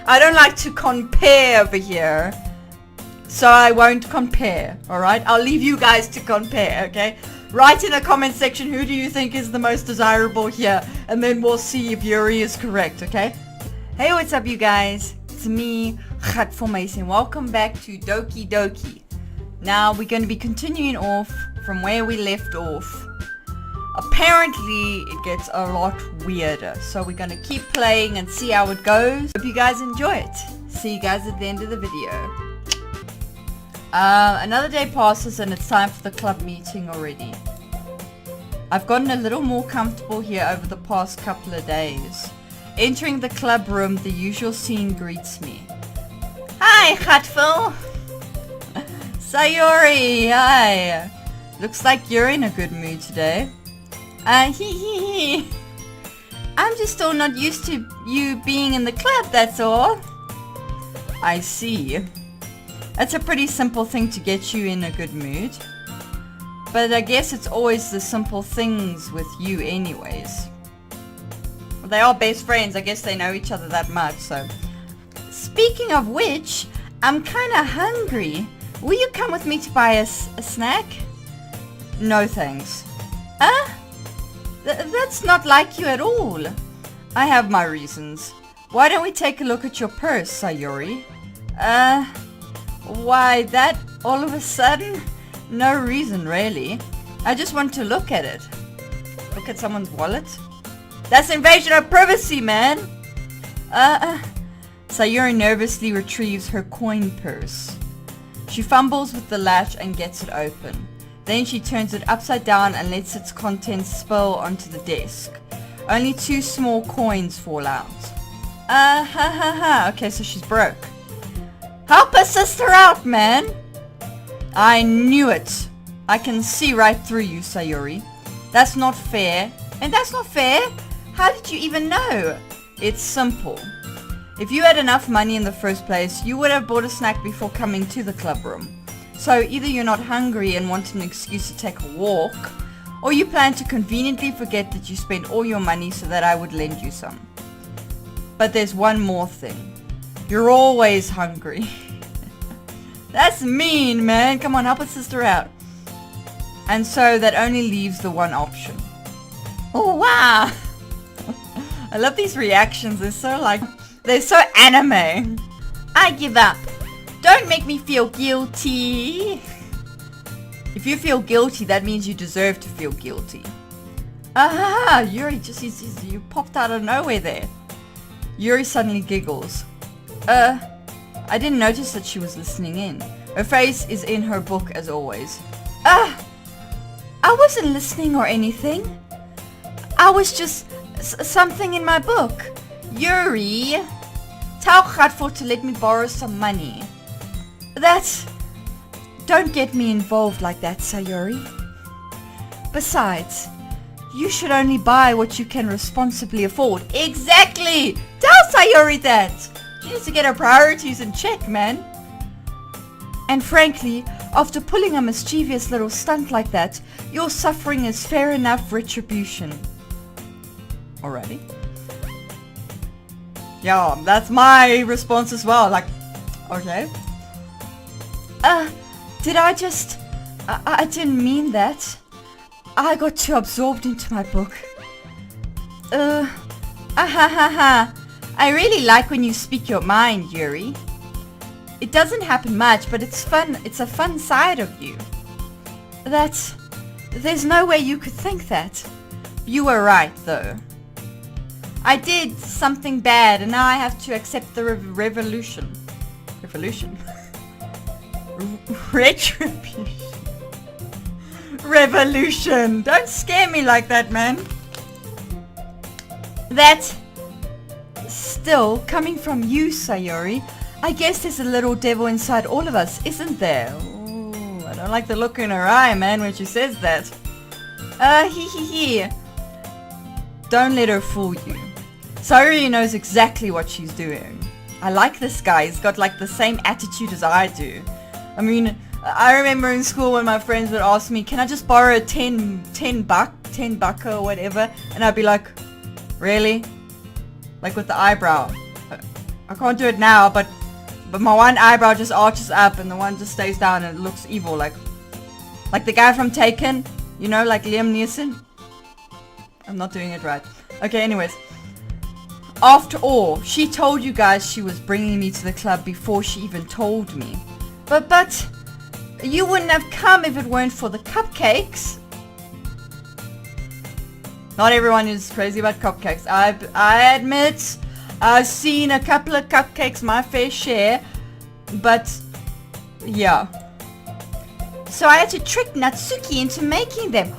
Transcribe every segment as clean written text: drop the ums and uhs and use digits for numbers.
I don't like to compare over here. So I won't compare, alright? I'll leave you guys to compare, okay? Write in the comment section who do you think is the most desirable here, and then we'll see if Yuri is correct, okay? Hey, what's up you guys? It's me, Mason. Welcome back to Doki Doki. Now we're going to be continuing off from where we left off. Apparently it gets a lot weirder, so we're going to keep playing and see how it goes. Hope you guys enjoy it. See you guys at the end of the video. Another day passes and it's time for the club meeting already. I've gotten a little more comfortable here over the past couple of days. Entering the club room, the usual scene greets me. Hi, Hatful! Sayori, hi! Looks like you're in a good mood today. I'm just still not used to you being in the club, that's all. I see. That's a pretty simple thing to get you in a good mood. But I guess it's always the simple things with you anyways. Well, they are best friends. I guess they know each other that much, so. Speaking of which, I'm kinda hungry. Will you come with me to buy a snack? No thanks. That's not like you at all. I have my reasons. Why don't we take a look at your purse, Sayori? Why that all of a sudden? No reason really. I just want to look at it. Look at someone's wallet? That's invasion of privacy, man! Sayori nervously retrieves her coin purse. She fumbles with the latch and gets it open. Then she turns it upside down and lets its contents spill onto the desk. Only 2 small coins fall out. Okay, so she's broke. Help her sister out, man! I knew it. I can see right through you, Sayori. That's not fair. And that's not fair? How did you even know? It's simple. If you had enough money in the first place, you would have bought a snack before coming to the club room. So either you're not hungry and want an excuse to take a walk, or you plan to conveniently forget that you spent all your money so that I would lend you some. But there's one more thing. You're always hungry. That's mean, man. Come on, help a sister out. And so that only leaves the one option. Oh, wow. I love these reactions. They're so anime. I give up. Don't make me feel guilty. If you feel guilty, that means you deserve to feel guilty. Yuri you popped out of nowhere there. Yuri suddenly giggles. I didn't notice that she was listening in. Her face is in her book as always. I wasn't listening or anything. I was just something in my book. Yuri, tell Khatfo to let me borrow some money. Don't get me involved like that, Sayori. Besides, you should only buy what you can responsibly afford. Exactly! Tell Sayori that! She needs to get her priorities in check, man. And frankly, after pulling a mischievous little stunt like that, your suffering is fair enough retribution. Alrighty. Yeah, that's my response as well. Like, okay. Did I just... I didn't mean that. I got too absorbed into my book. I really like when you speak your mind, Yuri. It doesn't happen much, but it's fun. It's a fun side of you. There's no way you could think that. You were right, though. I did something bad, and now I have to accept the revolution. Revolution? Retribution. Revolution. Don't scare me like that, man. That... Still, coming from you, Sayori, I guess there's a little devil inside all of us, isn't there? Ooh, I don't like the look in her eye, man, when she says that. Don't let her fool you. Sayori knows exactly what she's doing. I like this guy. He's got like the same attitude as I do. I mean, I remember in school when my friends would ask me, can I just borrow a 10 buck or whatever? And I'd be like, really? Like with the eyebrow. I can't do it now, but my one eyebrow just arches up and the one just stays down and it looks evil, like the guy from Taken, you know, like Liam Neeson. I'm not doing it right. Okay, anyways. After all, she told you guys she was bringing me to the club before she even told me. But you wouldn't have come if it weren't for the cupcakes. Not everyone is crazy about cupcakes. I admit, I've seen a couple of cupcakes, my fair share. But, yeah. So I had to trick Natsuki into making them.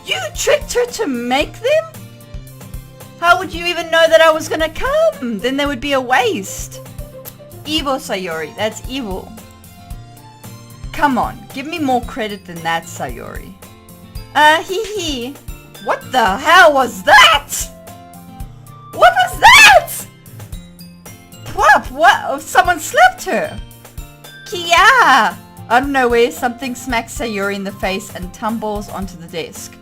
You tricked her to make them? How would you even know that I was gonna come? Then there would be a waste. Evil, Sayori. That's evil. Come on. Give me more credit than that, Sayori. Hee. What the hell was that? What was that? What? Oh, someone slapped her. Kia! Out of nowhere, something smacks Sayori in the face and tumbles onto the desk.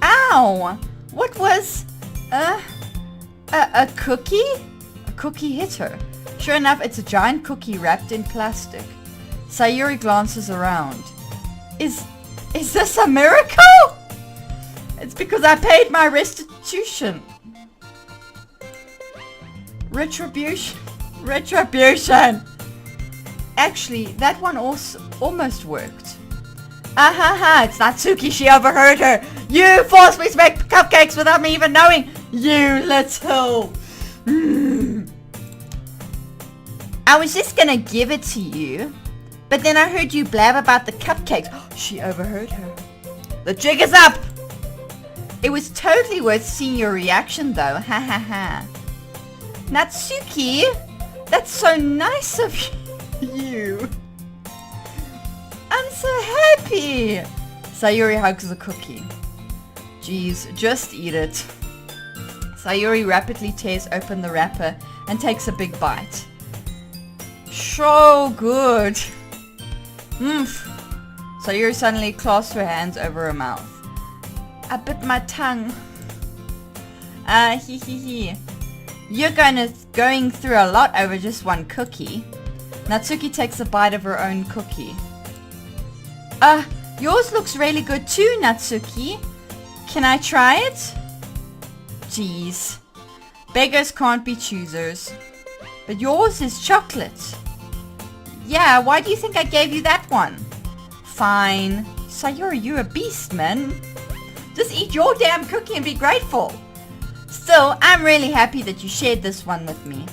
Ow! What was... a cookie? A cookie hit her. Sure enough, it's a giant cookie wrapped in plastic. Sayori glances around. Is this a miracle? It's because I paid my restitution. Retribution. Actually, that one also almost worked. It's Natsuki. She overheard her. You forced me to make cupcakes without me even knowing. You little... I was just gonna give it to you, but then I heard you blab about the cupcakes. She overheard her. The jig is up! It was totally worth seeing your reaction though. Natsuki, that's so nice of you. I'm so happy. Sayori hugs the cookie. Geez, just eat it. Sayori rapidly tears open the wrapper and takes a big bite. So good. Sayori suddenly clasps her hands over her mouth. I bit my tongue. You're going through a lot over just one cookie. Natsuki takes a bite of her own cookie. Yours looks really good too, Natsuki. Can I try it? Jeez. Beggars can't be choosers. But yours is chocolate. Yeah, why do you think I gave you that one? Fine. Sayori, you're a beast, man. Just eat your damn cookie and be grateful. Still, I'm really happy that you shared this one with me.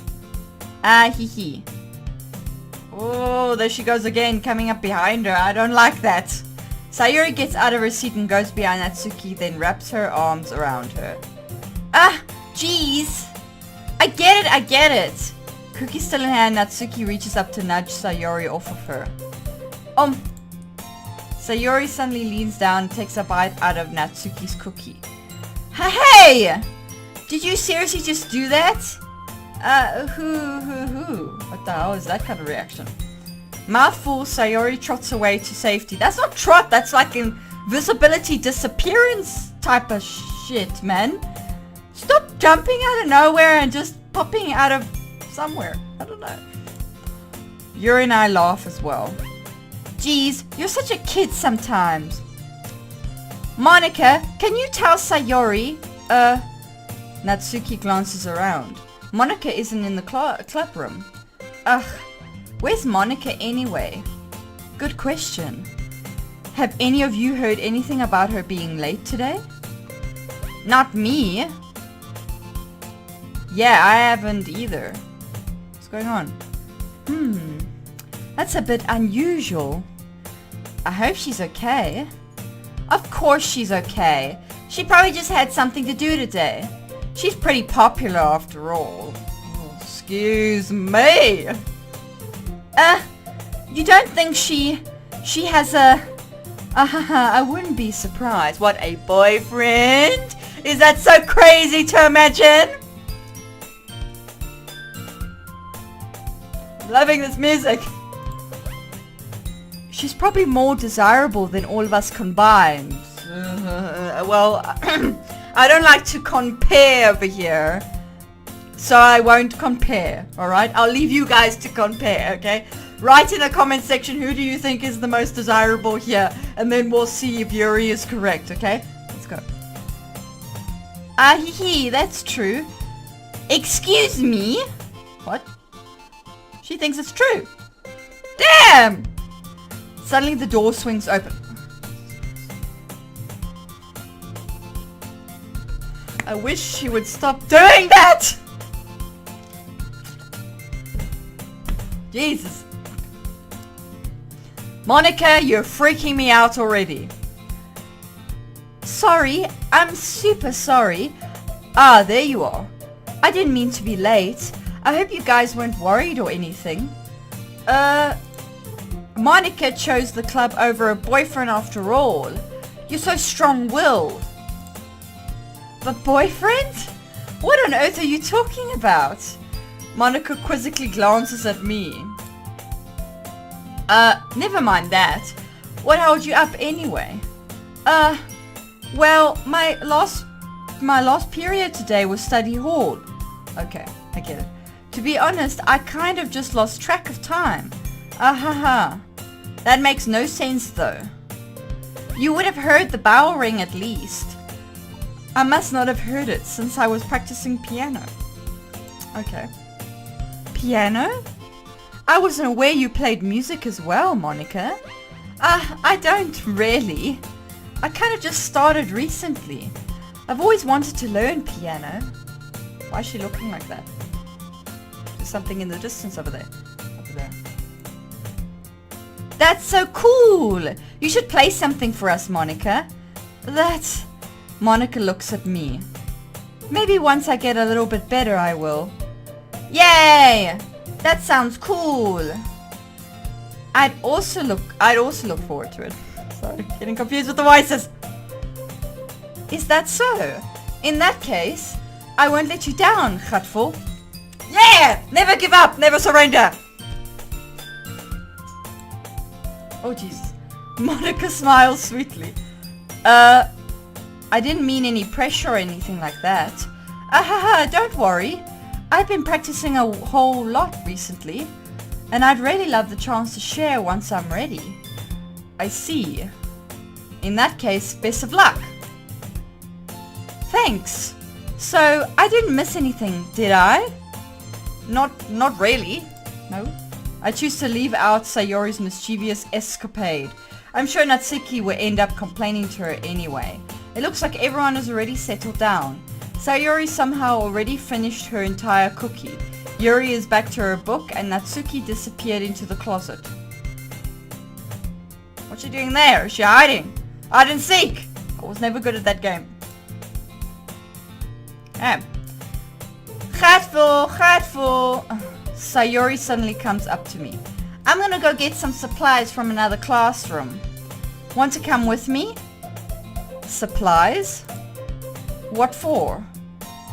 Oh, there she goes again, coming up behind her. I don't like that. Sayori gets out of her seat and goes behind Natsuki, then wraps her arms around her. Jeez. I get it. Cookie still in hand, Natsuki reaches up to nudge Sayori off of her. Sayori suddenly leans down and takes a bite out of Natsuki's cookie. Hey! Did you seriously just do that? What the hell is that kind of reaction? Mouthful, Sayori trots away to safety. That's not trot, that's like invisibility disappearance type of shit, man. Stop jumping out of nowhere and just popping out of somewhere. I don't know. Yuri and I laugh as well. Geez, you're such a kid sometimes. Monica, can you tell Sayori? Natsuki glances around. Monica isn't in the club room. Where's Monica anyway? Good question. Have any of you heard anything about her being late today? Not me. Yeah, I haven't either. What's going on? That's a bit unusual. I hope she's okay. Of course she's okay. She probably just had something to do today. She's pretty popular after all. Oh, excuse me. You don't think she has a... I wouldn't be surprised. What, a boyfriend? Is that so crazy to imagine? I'm loving this music. She's probably more desirable than all of us combined. Well, I don't like to compare over here. so I won't compare, alright? I'll leave you guys to compare, okay? Write in the comment section who do you think is the most desirable here, and then we'll see if Yuri is correct, okay? Let's go. Hee, that's true. Excuse me? What? She thinks it's true. Damn! Suddenly the door swings open. I wish she would stop doing that! Jesus. Monica, you're freaking me out already. Sorry, I'm super sorry. Ah, there you are. I didn't mean to be late. I hope you guys weren't worried or anything. Monica chose the club over a boyfriend after all. You're so strong-willed. The boyfriend? What on earth are you talking about? Monica quizzically glances at me. Never mind that. What held you up anyway? Well, my last period today was study hall. Okay, I get it. To be honest, I kind of just lost track of time. That makes no sense though. You would have heard the bell ring at least. I must not have heard it since I was practicing piano. Okay. Piano? I wasn't aware you played music as well, Monica. I don't really. I kind of just started recently. I've always wanted to learn piano. Why is she looking like that? There's something in the distance over there. Over there. That's so cool! You should play something for us, Monica. Monica looks at me. Maybe once I get a little bit better, I will. Yay! That sounds cool. I'd also look forward to it. Sorry, getting confused with the voices. Is that so? In that case, I won't let you down, Gutful. Yeah! Never give up, never surrender. Oh Jesus. Monica smiles sweetly. I didn't mean any pressure or anything like that. Don't worry. I've been practicing a whole lot recently, and I'd really love the chance to share once I'm ready. I see. In that case, best of luck. Thanks. So, I didn't miss anything, did I? Not really. No. I choose to leave out Sayori's mischievous escapade. I'm sure Natsuki will end up complaining to her anyway. It looks like everyone has already settled down. Sayori somehow already finished her entire cookie. Yuri is back to her book and Natsuki disappeared into the closet. What's she doing there? Is she hiding? Hide and seek! I was never good at that game. Grateful. Sayori suddenly comes up to me. I'm gonna go get some supplies from another classroom. Want to come with me? Supplies? What for?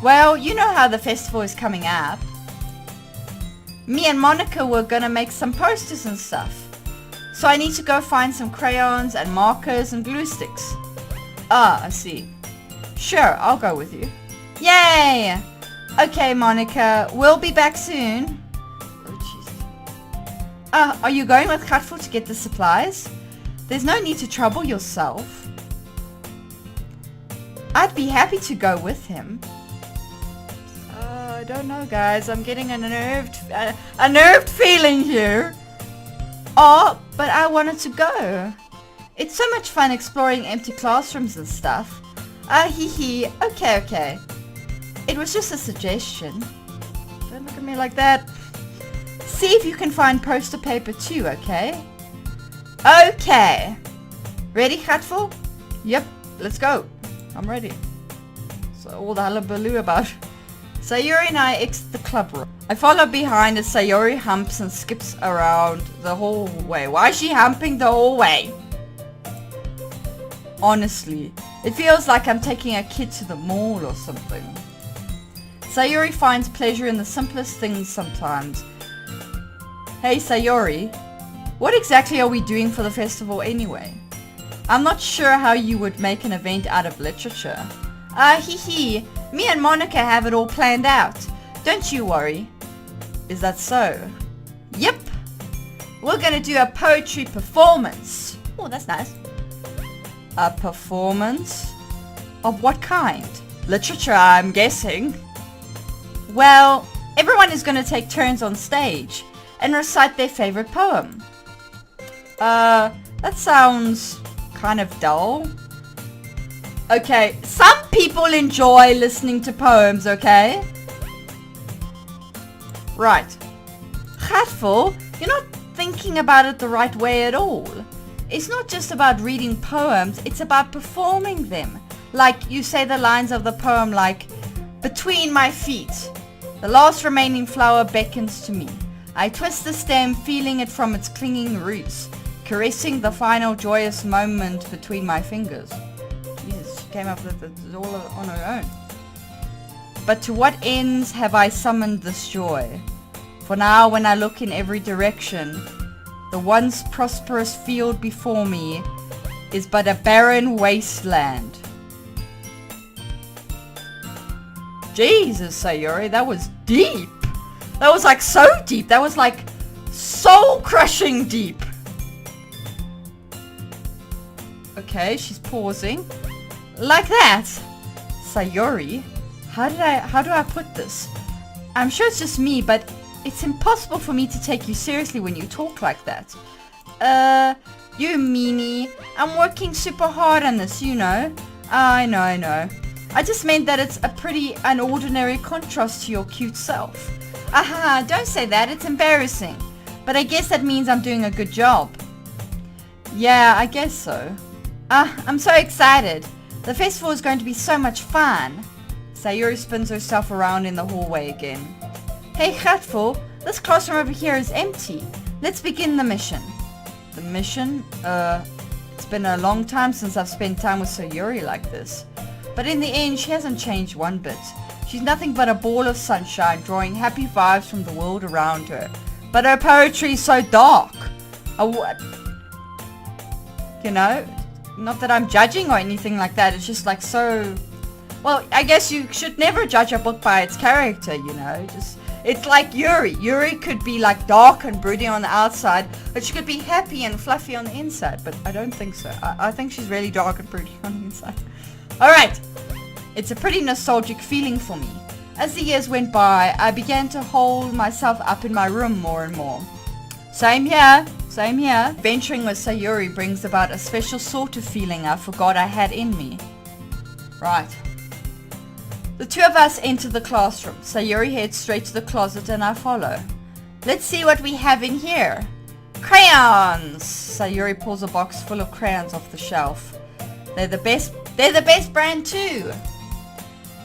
Well, you know how the festival is coming up. Me and Monica were gonna make some posters and stuff. So I need to go find some crayons and markers and glue sticks. Ah, I see. Sure, I'll go with you. Yay! Okay, Monica, we'll be back soon. Oh, jeez. Are you going with Gutful to get the supplies? There's no need to trouble yourself. I'd be happy to go with him. I don't know, guys. I'm getting a nerved feeling here. Oh, but I wanted to go. It's so much fun exploring empty classrooms and stuff. Okay. It was just a suggestion. Don't look at me like that. See if you can find poster paper too, okay? Okay. Ready, Gutful? Yep, let's go. I'm ready. So all the hullabaloo about Sayori and I exit the club room. I follow behind as Sayori humps and skips around the hallway. Why is she humping the hallway? Honestly, it feels like I'm taking a kid to the mall or something. Sayori finds pleasure in the simplest things sometimes. Hey Sayori, what exactly are we doing for the festival anyway? I'm not sure how you would make an event out of literature. Me and Monica have it all planned out. Don't you worry. Is that so? Yep. We're gonna do a poetry performance. Oh, that's nice. A performance? Of what kind? Literature, I'm guessing. Well, everyone is gonna take turns on stage and recite their favorite poem. That sounds kind of dull. Okay, some people enjoy listening to poems, okay? Right. Hatful, you're not thinking about it the right way at all. It's not just about reading poems, it's about performing them. Like you say the lines of the poem like, between my feet, the last remaining flower beckons to me. I twist the stem, feeling it from its clinging roots, caressing the final joyous moment between my fingers. Jesus, she came up with it all on her own. But to what ends have I summoned this joy? For now, when I look in every direction, the once prosperous field before me is but a barren wasteland. Jesus, Sayori, that was deep. That was like so deep. That was like soul-crushing deep. Okay, she's pausing. Like that. Sayori, how do I put this? I'm sure it's just me, but it's impossible for me to take you seriously when you talk like that. You meanie. I'm working super hard on this, you know. I know. I just meant that it's a pretty unordinary contrast to your cute self. Aha, don't say that, it's embarrassing. But I guess that means I'm doing a good job. Yeah, I guess so. I'm so excited. The festival is going to be so much fun. Sayori spins herself around in the hallway again. Hey, Hatful, this classroom over here is empty. Let's begin the mission. The mission? It's been a long time since I've spent time with Sayori like this. But in the end, she hasn't changed one bit. She's nothing but a ball of sunshine, drawing happy vibes from the world around her. But her poetry is so dark. You know, not that I'm judging or anything like that. It's just like so... Well, I guess you should never judge a book by its character, you know. It's like Yuri. Yuri could be like dark and broody on the outside, but she could be happy and fluffy on the inside. But I don't think so. I think she's really dark and broody on the inside. Alright. It's a pretty nostalgic feeling for me. As the years went by, I began to hold myself up in my room more and more. Same here. Venturing with Sayori brings about a special sort of feeling I forgot I had in me. Right. The two of us enter the classroom. Sayori heads straight to the closet and I follow. Let's see what we have in here. Crayons! Sayori pulls a box full of crayons off the shelf. They're the best brand too.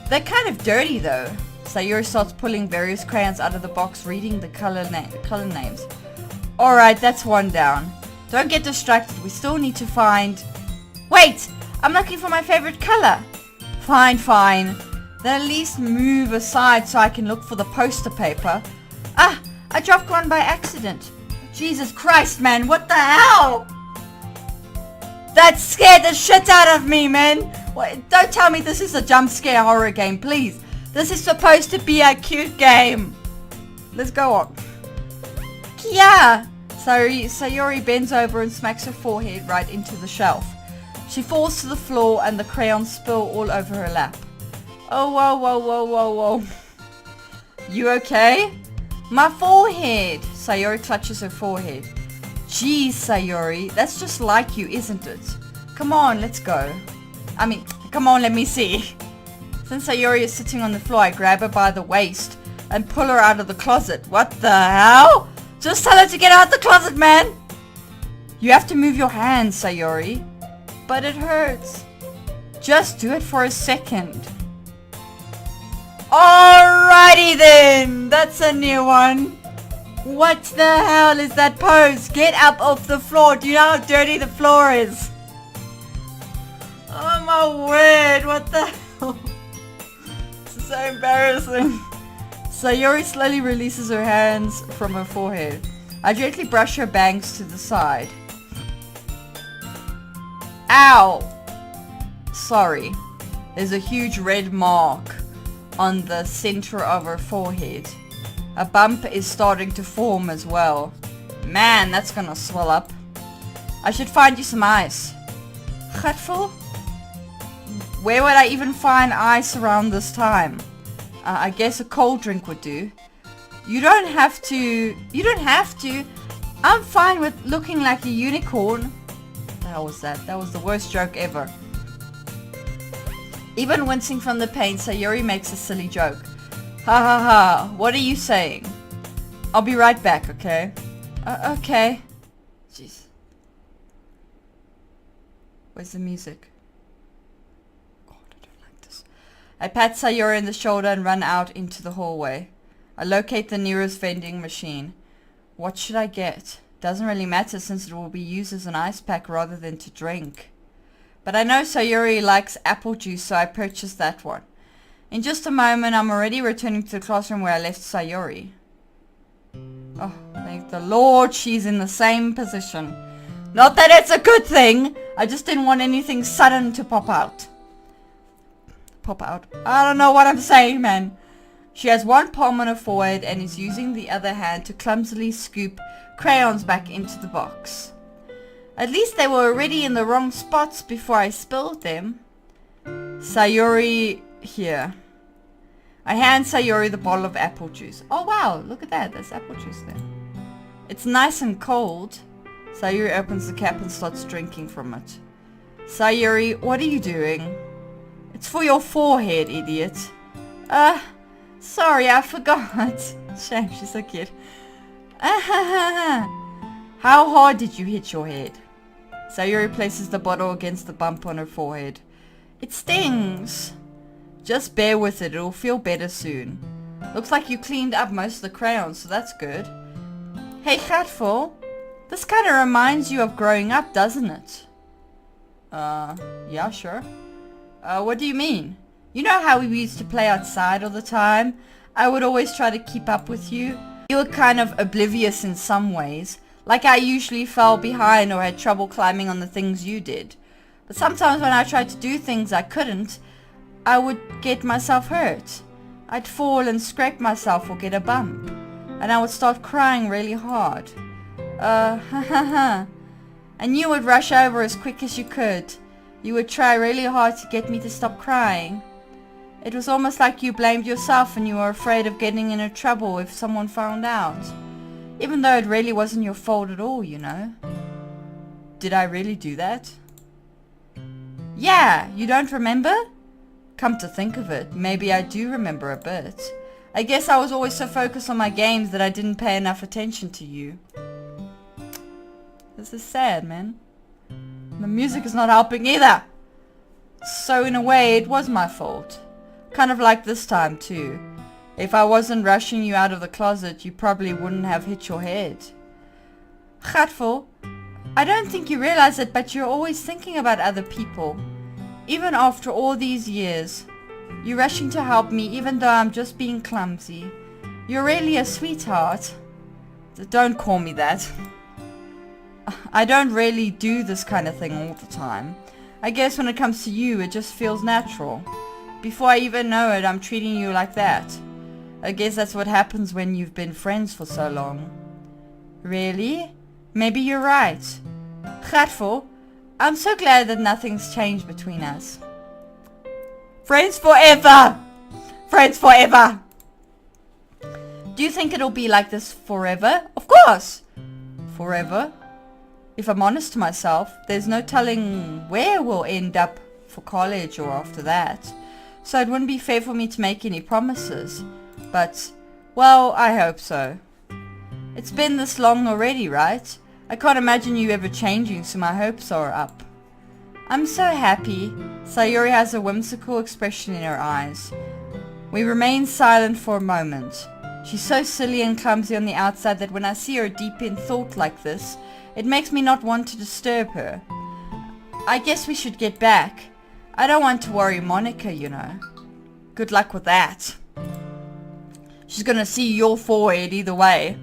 They're kind of dirty though. Sayori starts pulling various crayons out of the box, reading the color names. Alright, that's one down. Don't get distracted, we still need to find... Wait! I'm looking for my favorite color. Fine. Then at least move aside so I can look for the poster paper. Ah! I dropped one by accident. Jesus Christ, man, what the hell? That scared the shit out of me, man. Don't tell me this is a jump scare horror game, please. This is supposed to be a cute game. Let's go on. Yeah. Sayori bends over and smacks her forehead right into the shelf. She falls to the floor and the crayons spill all over her lap. Oh, whoa. You okay? My forehead. Sayori clutches her forehead. Geez, Sayori, that's just like you, isn't it? Come on, let's go. Come on, let me see. Since Sayori is sitting on the floor, I grab her by the waist and pull her out of the closet. What the hell? Just tell her to get out the closet, man. You have to move your hands, Sayori. But it hurts. Just do it for a second. Alrighty then. That's a new one. What the hell is that pose? Get up off the floor. Do you know how dirty the floor is? Oh my word. What the hell? This is so embarrassing. Sayori slowly releases her hands from her forehead. I gently brush her bangs to the side. Ow! Sorry. There's a huge red mark on the center of her forehead. A bump is starting to form as well. Man, that's gonna swell up. I should find you some ice. Gutful? Where would I even find ice around this time? I guess a cold drink would do. You don't have to. You don't have to. I'm fine with looking like a unicorn. What the hell was that? That was the worst joke ever. Even wincing from the pain, Sayori makes a silly joke. Ha ha ha. What are you saying? I'll be right back, okay? Okay. Jeez. Where's the music? God, I don't like this. I pat Sayori in the shoulder and run out into the hallway. I locate the nearest vending machine. What should I get? Doesn't really matter since it will be used as an ice pack rather than to drink. But I know Sayori likes apple juice, so I purchased that one. In just a moment, I'm already returning to the classroom where I left Sayori. Oh, thank the Lord she's in the same position. Not that it's a good thing. I just didn't want anything sudden to pop out. Pop out. I don't know what I'm saying, man. She has one palm on her forehead and is using the other hand to clumsily scoop crayons back into the box. At least they were already in the wrong spots before I spilled them. Sayori, here. I hand Sayori the bottle of apple juice. Oh wow, look at that. There's apple juice there. It's nice and cold. Sayori opens the cap and starts drinking from it. Sayori, what are you doing? It's for your forehead, idiot. Sorry, I forgot. Shame, she's so cute. How hard did you hit your head? Sayori places the bottle against the bump on her forehead. It stings. Just bear with it, it'll feel better soon. Looks like you cleaned up most of the crayons, so that's good. Hey, Gutful. This kind of reminds you of growing up, doesn't it? Yeah, sure. What do you mean? You know how we used to play outside all the time? I would always try to keep up with you. You were kind of oblivious in some ways. Like I usually fell behind or had trouble climbing on the things you did. But sometimes when I tried to do things I couldn't, I would get myself hurt. I'd fall and scrape myself or get a bump. And I would start crying really hard. And you would rush over as quick as you could. You would try really hard to get me to stop crying. It was almost like you blamed yourself and you were afraid of getting into trouble if someone found out. Even though it really wasn't your fault at all, you know. Did I really do that? Yeah, you don't remember? Come to think of it, maybe I do remember a bit. I guess I was always so focused on my games that I didn't pay enough attention to you. This is sad, man. The music is not helping either. So in a way, it was my fault. Kind of like this time too. If I wasn't rushing you out of the closet, you probably wouldn't have hit your head. Gutful, I don't think you realize it, but you're always thinking about other people. Even after all these years, you're rushing to help me even though I'm just being clumsy. You're really a sweetheart. Don't call me that. I don't really do this kind of thing all the time. I guess when it comes to you, it just feels natural. Before I even know it, I'm treating you like that. I guess that's what happens when you've been friends for so long. Really? Maybe you're right. Gutful, I'm so glad that nothing's changed between us. Friends forever! Friends forever! Do you think it'll be like this forever? Of course! Forever? If I'm honest to myself, there's no telling where we'll end up for college or after that. So it wouldn't be fair for me to make any promises. But, well, I hope so. It's been this long already, right? I can't imagine you ever changing, so my hopes are up. I'm so happy. Sayori has a whimsical expression in her eyes. We remain silent for a moment. She's so silly and clumsy on the outside that when I see her deep in thought like this, it makes me not want to disturb her. I guess we should get back. I don't want to worry Monica, you know. Good luck with that. She's gonna see your forehead either way.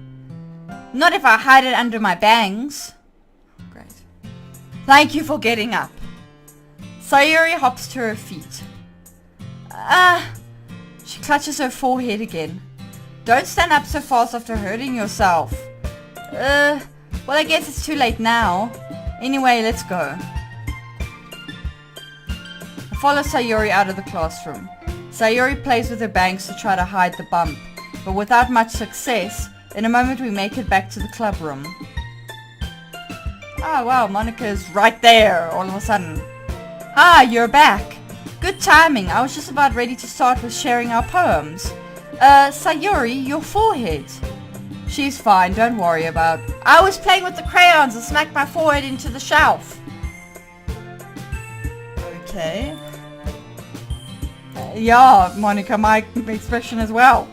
Not if I hide it under my bangs. Great. Thank you for getting up. Sayori hops to her feet. She clutches her forehead again. Don't stand up so fast after hurting yourself. Well, I guess it's too late now. Anyway, let's go. I follow Sayori out of the classroom. Sayori plays with her bangs to try to hide the bump, but without much success. In a moment we make it back to the club room. Oh wow, Monika's right there all of a sudden. Ah, you're back. Good timing. I was just about ready to start with sharing our poems. Sayori, your forehead. She's fine, don't worry about. I was playing with the crayons and smacked my forehead into the shelf. Okay. Yeah, Monika, my expression as well.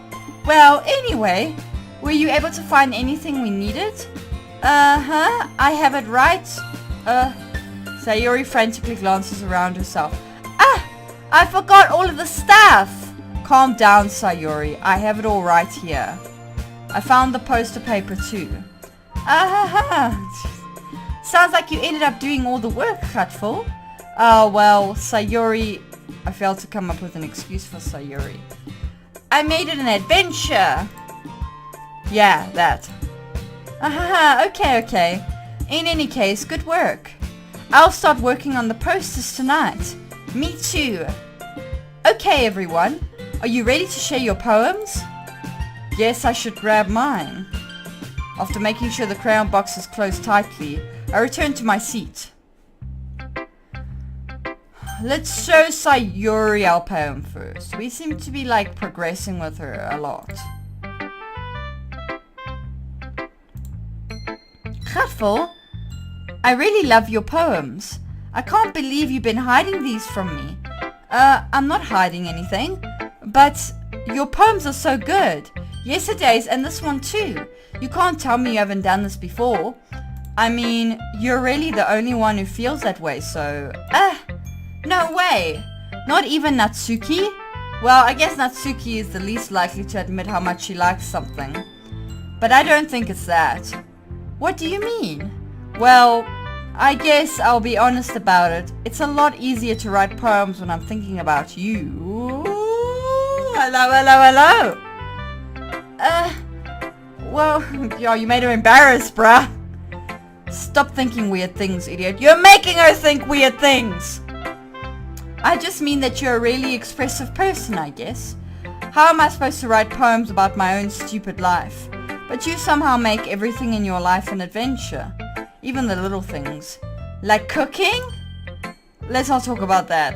Well, anyway, were you able to find anything we needed? I have it right. Sayori frantically glances around herself. Ah, I forgot all of the stuff. Calm down, Sayori. I have it all right here. I found the poster paper too. Sounds like you ended up doing all the work, Hatful. Well, Sayori... I failed to come up with an excuse for Sayori. I made it an adventure. Yeah, that. Okay. In any case, good work. I'll start working on the posters tonight. Me too. Okay, everyone. Are you ready to share your poems? Yes, I should grab mine. After making sure the crayon box is closed tightly, I return to my seat. Let's show Sayori our poem first. We seem to be progressing with her a lot. Hatful, I really love your poems. I can't believe you've been hiding these from me. I'm not hiding anything, but your poems are so good. Yesterday's and this one too. You can't tell me you haven't done this before. I mean, you're really the only one who feels that way, so... no way! Not even Natsuki? Well, I guess Natsuki is the least likely to admit how much she likes something. But I don't think it's that. What do you mean? Well, I guess I'll be honest about it. It's a lot easier to write poems when I'm thinking about you. Hello. Well, yo, you made her embarrassed, bruh. Stop thinking weird things, idiot. You're making her think weird things. I just mean that you're a really expressive person, I guess. How am I supposed to write poems about my own stupid life? But you somehow make everything in your life an adventure. Even the little things. Like cooking? Let's not talk about that.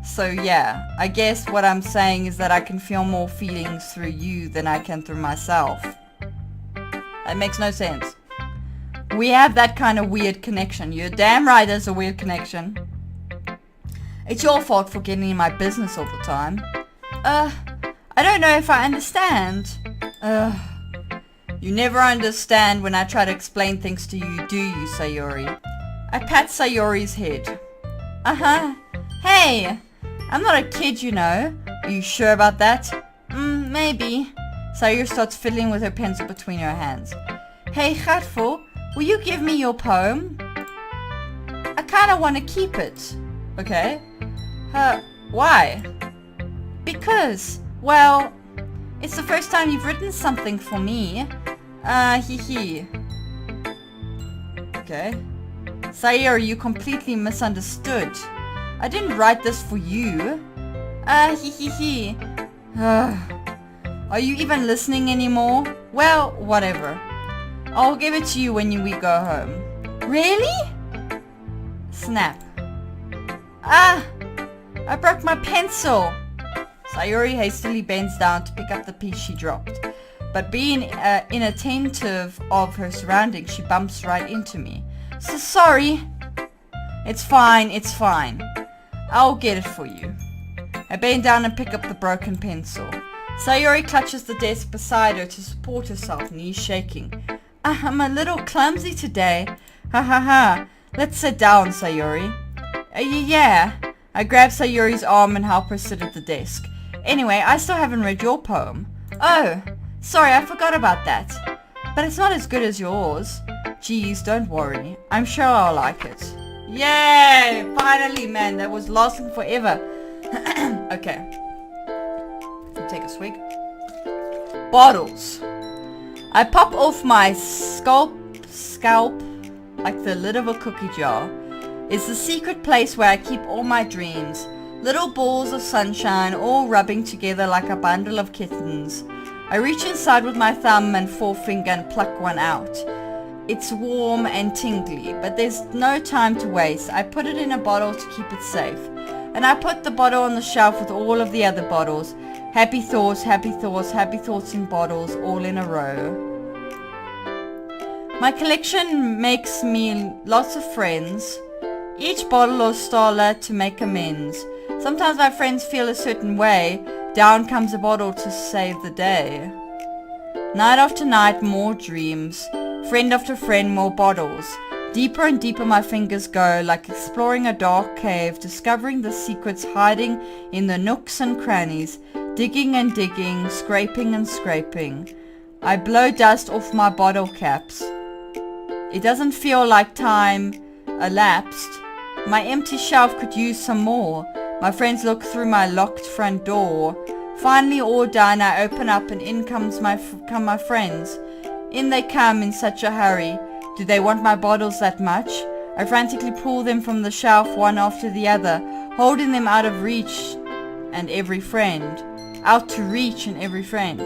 So yeah, I guess what I'm saying is that I can feel more feelings through you than I can through myself. That makes no sense. We have that kind of weird connection. You're damn right there's a weird connection. It's your fault for getting in my business all the time. I don't know if I understand. You never understand when I try to explain things to you, do you, Sayori? I pat Sayori's head. Hey! I'm not a kid, you know. Are you sure about that? Maybe. Sayori starts fiddling with her pencil between her hands. Hey, Hatful, will you give me your poem? I kinda want to keep it. Okay. Why? Because, well, it's the first time you've written something for me. Okay. Sayori, you completely misunderstood. I didn't write this for you. Are you even listening anymore? Well, whatever. I'll give it to you when we go home. Really? Snap. I broke my pencil. Sayori hastily bends down to pick up the piece she dropped. But being inattentive of her surroundings, she bumps right into me. So sorry. It's fine. I'll get it for you. I bend down and pick up the broken pencil. Sayori clutches the desk beside her to support herself, knees shaking. I'm a little clumsy today. Let's sit down, Sayori. Yeah. I grab Sayori's arm and help her sit at the desk. Anyway, I still haven't read your poem. Oh, sorry, I forgot about that. But it's not as good as yours. Geez, don't worry. I'm sure I'll like it. Yay! Finally, man, that was lasting forever. Okay. Take a swig. Bottles. I pop off my scalp like the lid of a cookie jar. It's the secret place where I keep all my dreams. Little balls of sunshine all rubbing together like a bundle of kittens. I reach inside with my thumb and forefinger and pluck one out. It's warm and tingly, but there's no time to waste. I put it in a bottle to keep it safe. And I put the bottle on the shelf with all of the other bottles. Happy thoughts, happy thoughts, happy thoughts in bottles, all in a row. My collection makes me lots of friends. Each bottle or starler to make amends. Sometimes my friends feel a certain way. Down comes a bottle to save the day. Night after night, more dreams. Friend after friend, more bottles. Deeper and deeper my fingers go, like exploring a dark cave, discovering the secrets hiding in the nooks and crannies. Digging and digging, scraping and scraping. I blow dust off my bottle caps. It doesn't feel like time elapsed. My empty shelf could use some more. My friends look through my locked front door. Finally all done, I open up and in come my friends. In they come in such a hurry. Do they want my bottles that much? I frantically pull them from the shelf one after the other, holding them out of reach and every friend. Out to reach and every friend.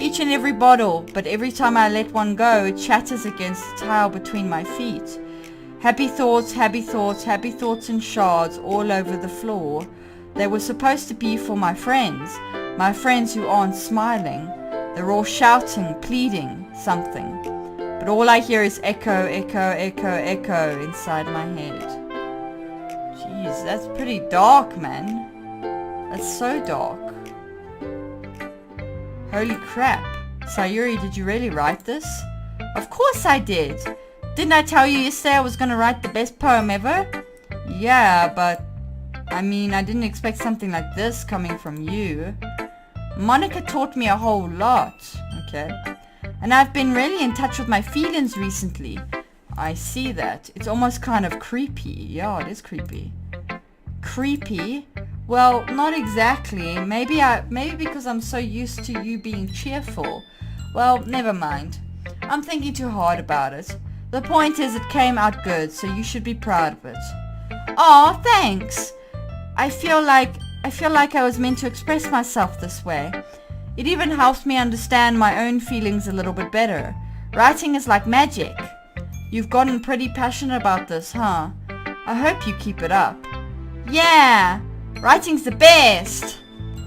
Each and every bottle, but every time I let one go, it shatters against the tile between my feet. Happy thoughts, happy thoughts, happy thoughts in shards all over the floor. They were supposed to be for my friends who aren't smiling. They're all shouting, pleading something. But all I hear is echo, echo, echo, echo inside my head. Jeez, that's pretty dark, man. That's so dark. Holy crap. Sayuri, did you really write this? Of course I did. Didn't I tell you yesterday I was going to write the best poem ever? Yeah, but I mean, I didn't expect something like this coming from you. Monica taught me a whole lot. Okay. And I've been really in touch with my feelings recently. I see that. It's almost kind of creepy. Yeah, it is creepy. Creepy? Well, not exactly. Maybe because I'm so used to you being cheerful. Well, never mind. I'm thinking too hard about it. The point is it came out good, so you should be proud of it. Aw, thanks. I feel like I was meant to express myself this way. It even helps me understand my own feelings a little bit better. Writing is like magic. You've gotten pretty passionate about this, huh? I hope you keep it up. Yeah! Writing's the best!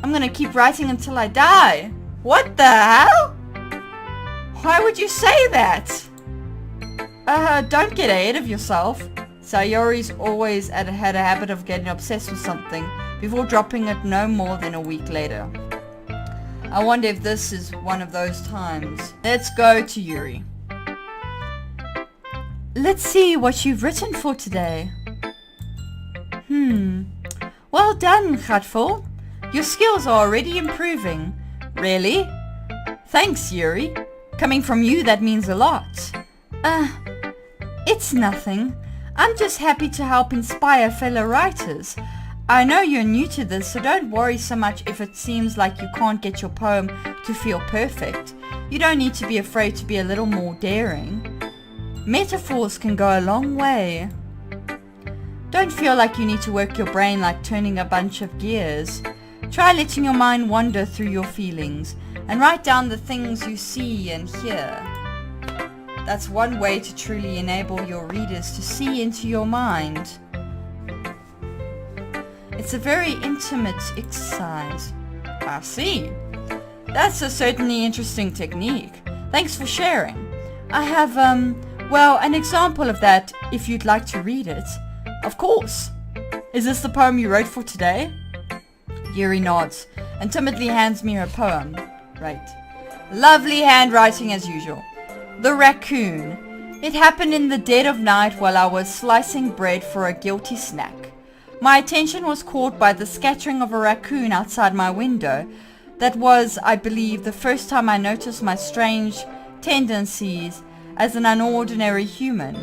I'm gonna keep writing until I die. What the hell? Why would you say that? Don't get ahead of yourself. Sayori's always had a habit of getting obsessed with something before dropping it no more than a week later. I wonder if this is one of those times. Let's go to Yuri. Let's see what you've written for today. Well done, Gratful. Your skills are already improving. Really? Thanks, Yuri. Coming from you, that means a lot. It's nothing. I'm just happy to help inspire fellow writers. I know you're new to this, so don't worry so much if it seems like you can't get your poem to feel perfect. You don't need to be afraid to be a little more daring. Metaphors can go a long way. Don't feel like you need to work your brain like turning a bunch of gears. Try letting your mind wander through your feelings and write down the things you see and hear. That's one way to truly enable your readers to see into your mind. It's a very intimate exercise. I see. That's a certainly interesting technique. Thanks for sharing. I have, an example of that if you'd like to read it. Of course. Is this the poem you wrote for today? Yuri nods and timidly hands me her poem. Right. Lovely handwriting as usual. The raccoon. It happened in the dead of night while I was slicing bread for a guilty snack. My attention was caught by the scattering of a raccoon outside my window. That was, I believe, the first time I noticed my strange tendencies as an unordinary human.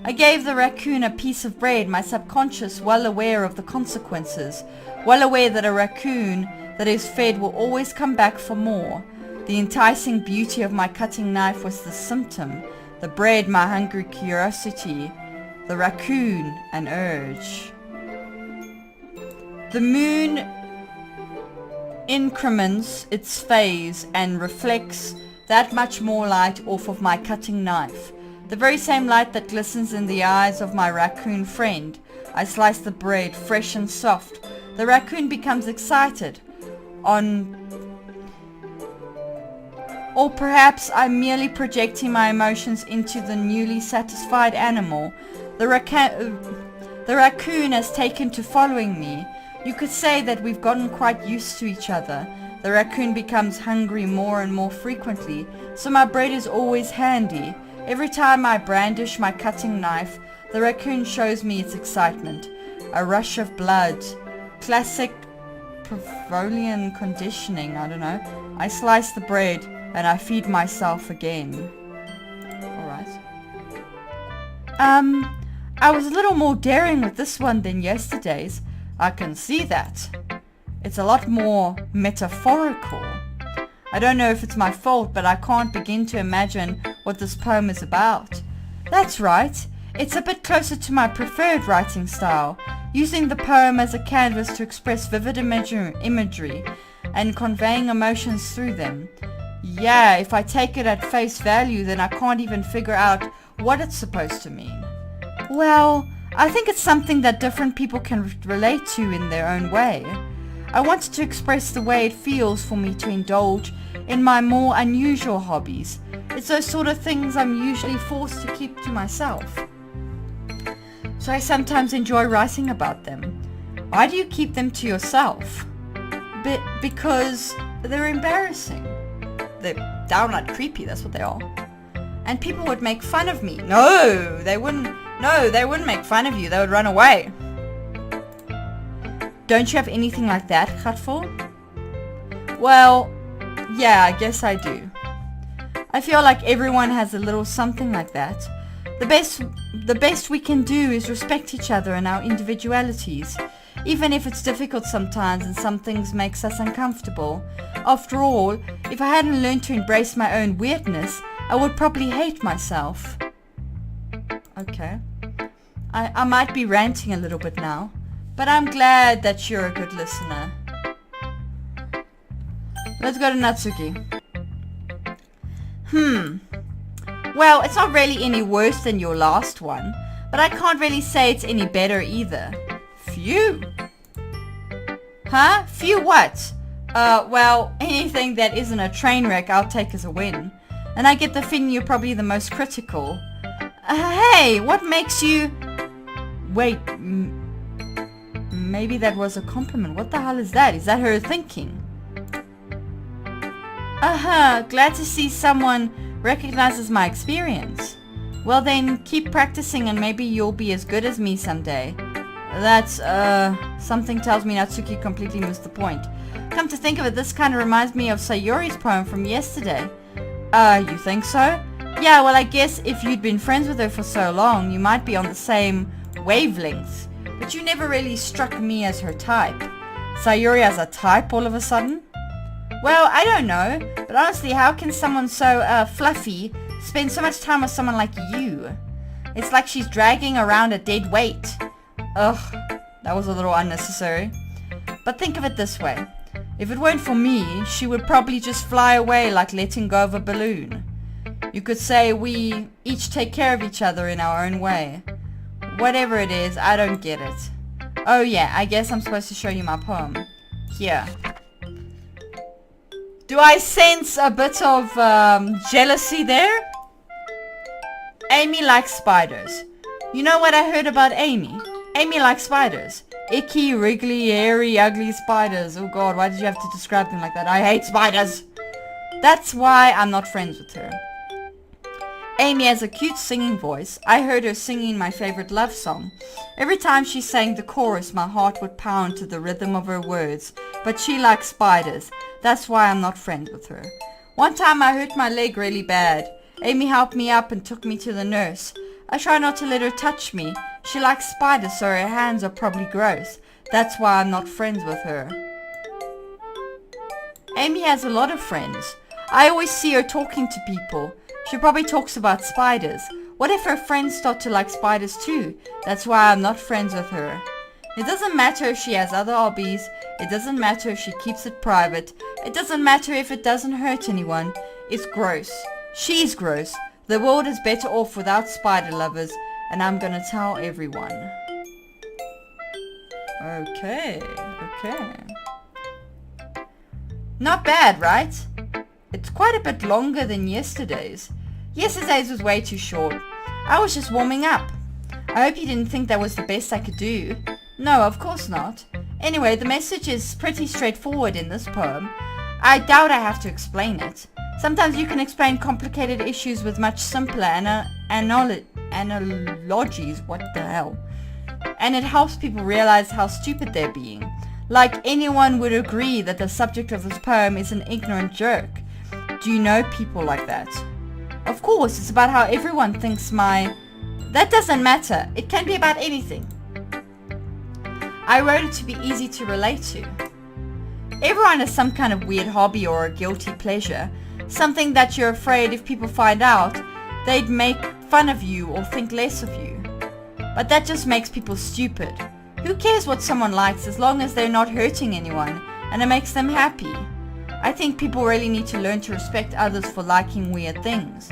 I gave the raccoon a piece of bread, my subconscious well aware of the consequences, well aware that a raccoon that is fed will always come back for more. The enticing beauty of my cutting knife was the symptom, the bread my hungry curiosity, the raccoon an urge. The moon increments its phase and reflects that much more light off of my cutting knife. The very same light that glistens in the eyes of my raccoon friend. I slice the bread, fresh and soft. The raccoon becomes excited. Or perhaps I'm merely projecting my emotions into the newly satisfied animal. The raccoon has taken to following me. You could say that we've gotten quite used to each other. The raccoon becomes hungry more and more frequently, so my bread is always handy. Every time I brandish my cutting knife, the raccoon shows me its excitement. A rush of blood. Classic Pavlovian conditioning, I don't know. I slice the bread and I feed myself again. Alright. I was a little more daring with this one than yesterday's. I can see that. It's a lot more metaphorical. I don't know if it's my fault, but I can't begin to imagine what this poem is about. That's right. It's a bit closer to my preferred writing style, using the poem as a canvas to express vivid imagery and conveying emotions through them. Yeah, if I take it at face value, then I can't even figure out what it's supposed to mean. Well, I think it's something that different people can relate to in their own way. I wanted to express the way it feels for me to indulge in my more unusual hobbies. It's those sort of things I'm usually forced to keep to myself. So I sometimes enjoy writing about them. Why do you keep them to yourself? Because they're embarrassing. They're downright creepy, that's what they are. And people would make fun of me. No, they wouldn't make fun of you. They would run away. Don't you have anything like that, Gatful? Well, yeah, I guess I do. I feel like everyone has a little something like that. The best we can do is respect each other and our individualities, even if it's difficult sometimes and some things makes us uncomfortable. After all, if I hadn't learned to embrace my own weirdness, I would probably hate myself. Okay. I might be ranting a little bit now, but I'm glad that you're a good listener. Let's go to Natsuki. Well, it's not really any worse than your last one, but I can't really say it's any better either. Phew. Huh? Phew what? Well, anything that isn't a train wreck I'll take as a win. And I get the feeling you're probably the most critical. Hey, what makes you... Wait, maybe that was a compliment. What the hell is that? Is that her thinking? Glad to see someone recognizes my experience. Well then, keep practicing and maybe you'll be as good as me someday. That's, something tells me Natsuki completely missed the point. Come to think of it, this kind of reminds me of Sayori's poem from yesterday. You think so? Yeah, well I guess if you'd been friends with her for so long, you might be on the same wavelength. But you never really struck me as her type. Sayori as a type all of a sudden? Well, I don't know, but honestly, how can someone so, fluffy spend so much time with someone like you? It's like she's dragging around a dead weight. Ugh, that was a little unnecessary. But think of it this way. If it weren't for me, she would probably just fly away like letting go of a balloon. You could say we each take care of each other in our own way. Whatever it is, I don't get it. Oh yeah, I guess I'm supposed to show you my poem. Here. Do I sense a bit of jealousy there? Amy likes spiders. You know what I heard about Amy? Amy likes spiders. Icky, wriggly, hairy, ugly spiders. Oh god, why did you have to describe them like that? I hate spiders! That's why I'm not friends with her. Amy has a cute singing voice. I heard her singing my favorite love song. Every time she sang the chorus, my heart would pound to the rhythm of her words. But she likes spiders. That's why I'm not friends with her. One time I hurt my leg really bad. Amy helped me up and took me to the nurse. I try not to let her touch me. She likes spiders, so her hands are probably gross. That's why I'm not friends with her. Amy has a lot of friends. I always see her talking to people. She probably talks about spiders. What if her friends start to like spiders too? That's why I'm not friends with her. It doesn't matter if she has other hobbies. It doesn't matter if she keeps it private. It doesn't matter if it doesn't hurt anyone. It's gross. She's gross. The world is better off without spider lovers, and I'm gonna tell everyone. Okay. Not bad, right? It's quite a bit longer than yesterday's. Yesterday's was way too short. I was just warming up. I hope you didn't think that was the best I could do. No, of course not. Anyway, the message is pretty straightforward in this poem. I doubt I have to explain it. Sometimes you can explain complicated issues with much simpler analogies. What the hell? And it helps people realize how stupid they're being. Like anyone would agree that the subject of this poem is an ignorant jerk. Do you know people like that? Of course, it's about how everyone thinks That doesn't matter. It can be about anything. I wrote it to be easy to relate to. Everyone has some kind of weird hobby or a guilty pleasure. Something that you're afraid if people find out, they'd make fun of you or think less of you. But that just makes people stupid. Who cares what someone likes as long as they're not hurting anyone and it makes them happy? I think people really need to learn to respect others for liking weird things.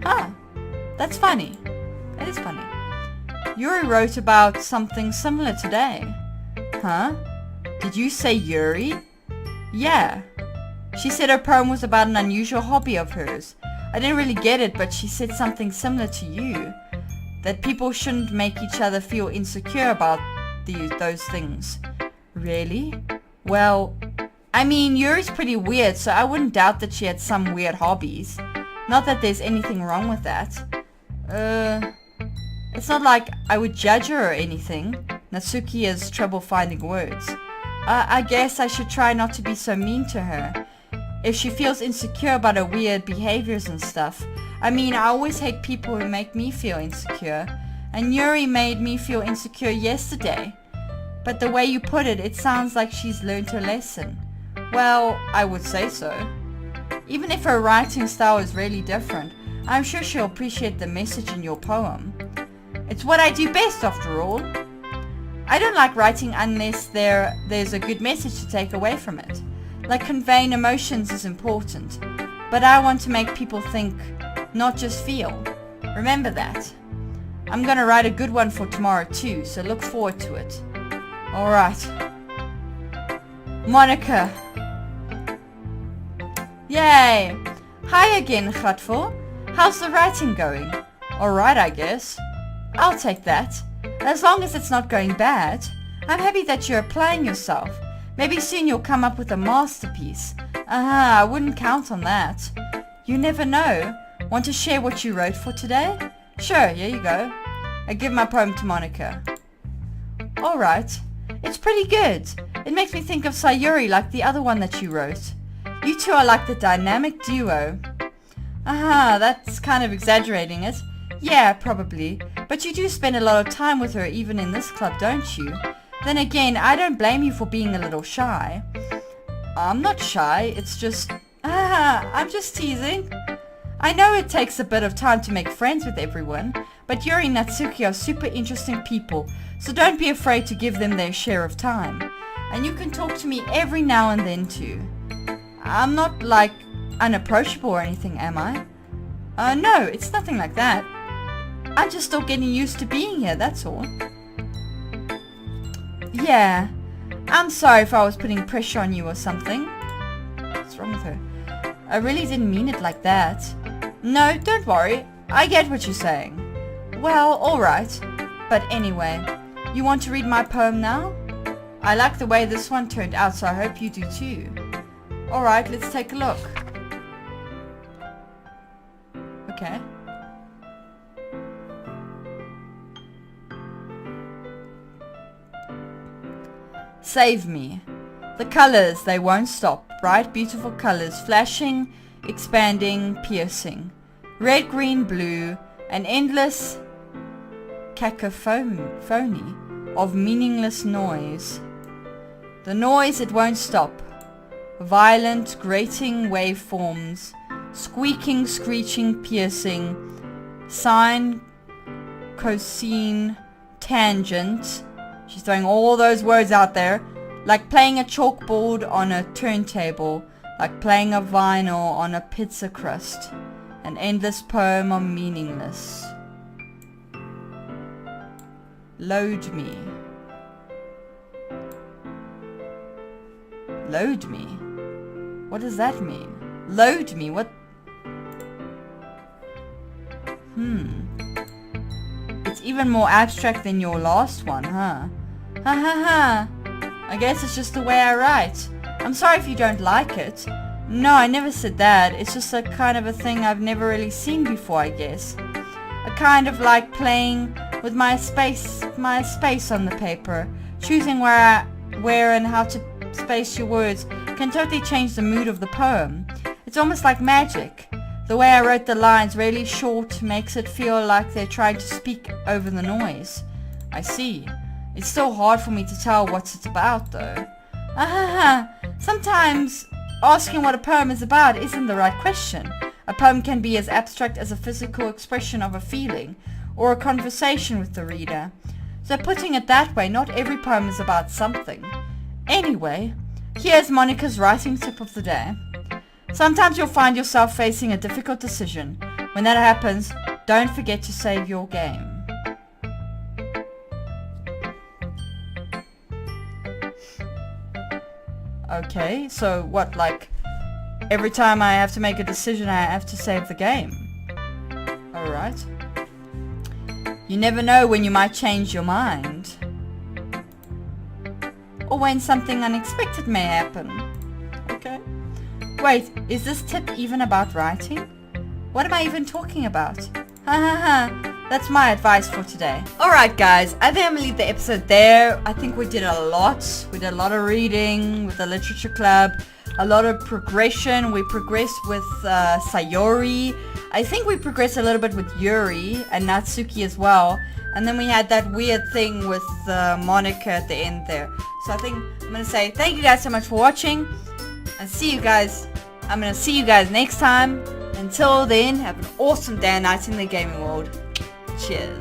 That's funny. It is funny. Yuri wrote about something similar today. Huh? Did you say Yuri? Yeah. She said her poem was about an unusual hobby of hers. I didn't really get it, but she said something similar to you. That people shouldn't make each other feel insecure about those things. Really? Well, I mean, Yuri's pretty weird, so I wouldn't doubt that she had some weird hobbies. Not that there's anything wrong with that. It's not like I would judge her or anything. Natsuki has trouble finding words. I guess I should try not to be so mean to her. If she feels insecure about her weird behaviors and stuff. I mean, I always hate people who make me feel insecure. And Yuri made me feel insecure yesterday. But the way you put it, it sounds like she's learned her lesson. Well, I would say so. Even if her writing style is really different, I'm sure she'll appreciate the message in your poem. It's what I do best, after all. I don't like writing unless there's a good message to take away from it. Like conveying emotions is important, but I want to make people think, not just feel. Remember that. I'm gonna write a good one for tomorrow too, so look forward to it. Alright. Monica. Yay! Hi again, Gatful. How's the writing going? Alright, I guess. I'll take that. As long as it's not going bad. I'm happy that you're applying yourself. Maybe soon you'll come up with a masterpiece. I wouldn't count on that. You never know. Want to share what you wrote for today? Sure, here you go. I give my poem to Monica. Alright. It's pretty good. It makes me think of Sayuri like the other one that you wrote. You two are like the dynamic duo. That's kind of exaggerating it. Yeah, probably. But you do spend a lot of time with her even in this club, don't you? Then again, I don't blame you for being a little shy. I'm not shy, it's just... I'm just teasing. I know it takes a bit of time to make friends with everyone, but Yuri and Natsuki are super interesting people, so don't be afraid to give them their share of time. And you can talk to me every now and then too. I'm not, like, unapproachable or anything, am I? No, it's nothing like that. I'm just still getting used to being here, that's all. Yeah, I'm sorry if I was putting pressure on you or something. What's wrong with her? I really didn't mean it like that. No, don't worry. I get what you're saying. Well, alright. But anyway, you want to read my poem now? I like the way this one turned out, so I hope you do too. Alright, let's take a look. Okay. Save me. The colors, they won't stop. Bright, beautiful colors, flashing, expanding, piercing. Red, green, blue, an endless cacophony of meaningless noise. The noise, it won't stop. Violent, grating waveforms, squeaking, screeching, piercing, sine, cosine, tangent. She's throwing all those words out there, like playing a chalkboard on a turntable, like playing a vinyl on a pizza crust. An endless poem of meaningless. Load me. Load me? What does that mean? Load me? What? It's even more abstract than your last one, huh? Ha ha ha. I guess it's just the way I write. I'm sorry if you don't like it. No, I never said that. It's just a kind of a thing I've never really seen before, I guess. A kind of like playing with my space on the paper. Choosing where and how to space your words can totally change the mood of the poem. It's almost like magic. The way I wrote the lines really short makes it feel like they're trying to speak over the noise. I see. It's still hard for me to tell what it's about though. Sometimes asking what a poem is about isn't the right question. A poem can be as abstract as a physical expression of a feeling or a conversation with the reader. So putting it that way, not every poem is about something. Anyway, here's Monica's writing tip of the day. Sometimes you'll find yourself facing a difficult decision. When that happens, don't forget to save your game. Okay, so what, like, every time I have to make a decision I have to save the game? Alright. You never know when you might change your mind. Or when something unexpected may happen. Okay. Wait, is this tip even about writing? What am I even talking about? Ha ha ha. That's my advice for today. Alright guys, I think I'm gonna leave the episode there. I think we did a lot. We did a lot of reading with the literature club. A lot of progression. We progressed with Sayori. I think we progressed a little bit with Yuri and Natsuki as well. And then we had that weird thing with Monica at the end there. So I think I'm gonna say thank you guys so much for watching. And see you guys. I'm gonna see you guys next time. Until then, have an awesome day and night in the gaming world. Cheers.